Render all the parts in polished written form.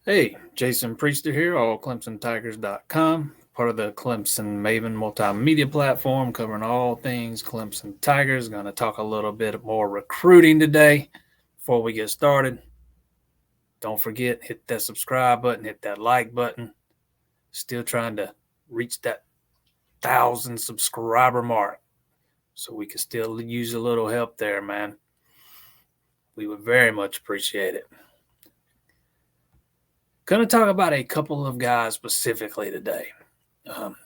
Hey, Jason Priester here, allclemsontigers.com, part of the Clemson Maven multimedia platform covering all things Clemson Tigers. Going to talk a little bit more recruiting today. Before we get started, don't forget, hit that subscribe button, hit that like button. Still trying to reach that 1,000 subscriber mark, so we can still use a little help there, man. We would very much appreciate it. Going to talk about a couple of guys specifically today.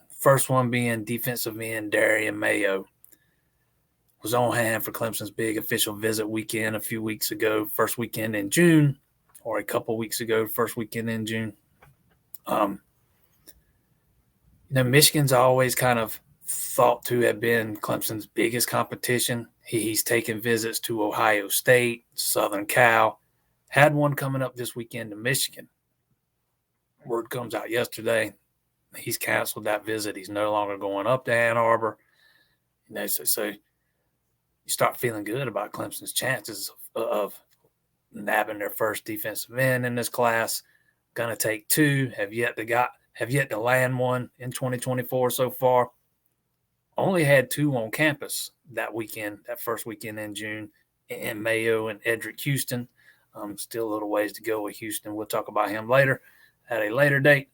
First one being defensive end Darian Mayo. Was on hand for Clemson's big official visit weekend a few weeks ago, first weekend in June, or a couple weeks ago, first weekend in June. Um, Michigan's always kind of thought to have been Clemson's biggest competition. He's taken visits to Ohio State, Southern Cal, had one coming up this weekend to Michigan. Word comes out yesterday, he's canceled that visit. He's no longer going up to Ann Arbor. So you start feeling good about Clemson's chances of nabbing their first defensive end in this class. Going to take two. Have yet to land one in 2024 so far. Only had two on campus that weekend, that first weekend in June, and Mayo and Edric Houston. Still a little ways to go with Houston. We'll talk about him later at a later date.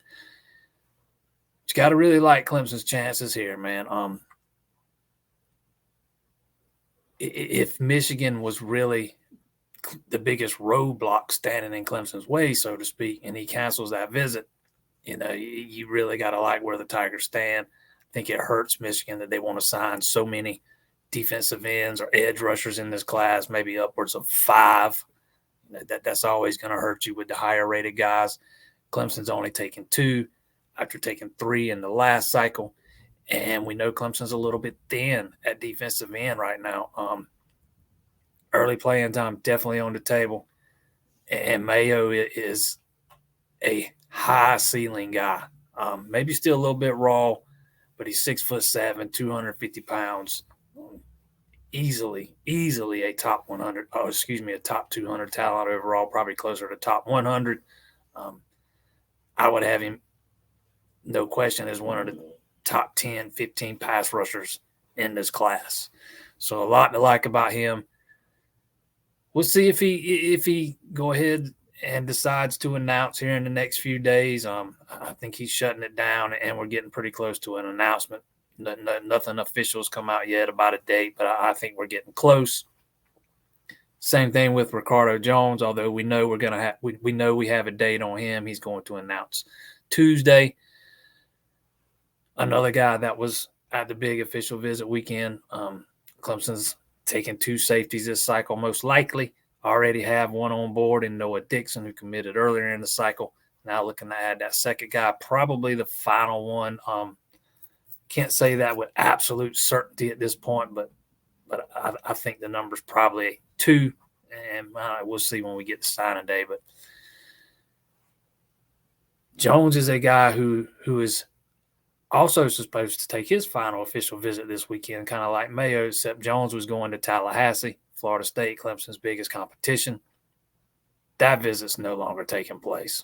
You got to really like Clemson's chances here, man. If Michigan was really the biggest roadblock standing in Clemson's way, so to speak, and he cancels that visit, you really got to like where the Tigers stand. I think it hurts Michigan that they want to sign so many defensive ends or edge rushers in this class, maybe upwards of 5. That's always going to hurt you with the higher rated guys. Clemson's only taken 2 after taking 3 in the last cycle. And we know Clemson's a little bit thin at defensive end right now. Early playing time definitely on the table. And Mayo is a high ceiling guy. Maybe still a little bit raw, but he's 6'7", 250 pounds. Easily a top 100. A top 200 talent overall. Probably closer to top 100. I would have him, no question, as one of the top 10, 15 pass rushers in this class. So a lot to like about him. We'll see if he go ahead and decides to announce here in the next few days. I think he's shutting it down, and we're getting pretty close to an announcement. Nothing official's come out yet about a date, but I think we're getting close. Same thing with Ricardo Jones, although we know we know we have a date on him. He's going to announce Tuesday. Another guy that was at the big official visit weekend. Clemson's taking 2 safeties this cycle, most likely. Already have one on board in Noah Dixon, who committed earlier in the cycle. Now looking to add that second guy, probably the final one. Can't say that with absolute certainty at this point, but I think the number's probably 2, and we'll see when we get to signing day. But Jones is a guy who is also supposed to take his final official visit this weekend, kind of like Mayo, except Jones was going to Tallahassee, Florida State, Clemson's biggest competition. That visit's no longer taking place.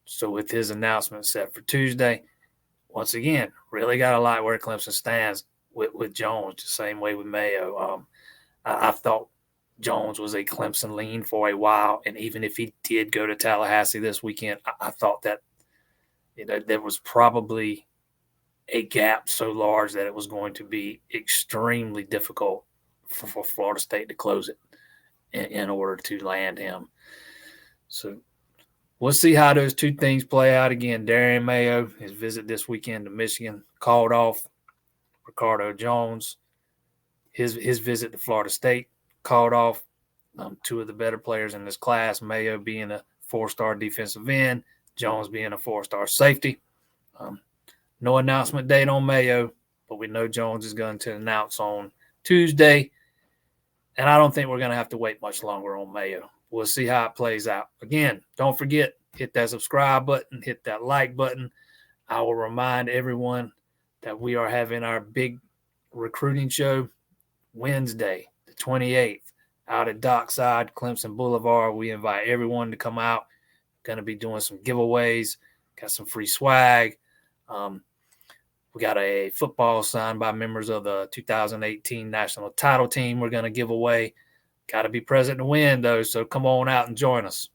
So with his announcement set for Tuesday, once again, really got to like where Clemson stands with Jones, the same way with Mayo. I thought Jones was a Clemson lean for a while, and even if he did go to Tallahassee this weekend, I thought that there was probably a gap so large that it was going to be extremely difficult for Florida State to close it in order to land him. So we'll see how those 2 things play out. Again, Darian Mayo, his visit this weekend to Michigan, called off. Ricardo Jones, his visit to Florida State, called off. 2 of the better players in this class, Mayo being a 4-star defensive end, Jones being a 4-star safety. No announcement date on Mayo, but we know Jones is going to announce on Tuesday. And I don't think we're going to have to wait much longer on Mayo. We'll see how it plays out. Again, don't forget, hit that subscribe button, hit that like button. I will remind everyone that we are having our big recruiting show Wednesday, the 28th, out at Dockside, Clemson Boulevard. We invite everyone to come out. Going to be doing some giveaways. Got some free swag. We got a football signed by members of the 2018 national title team we're going to give away. Got to be present to win, though, so come on out and join us.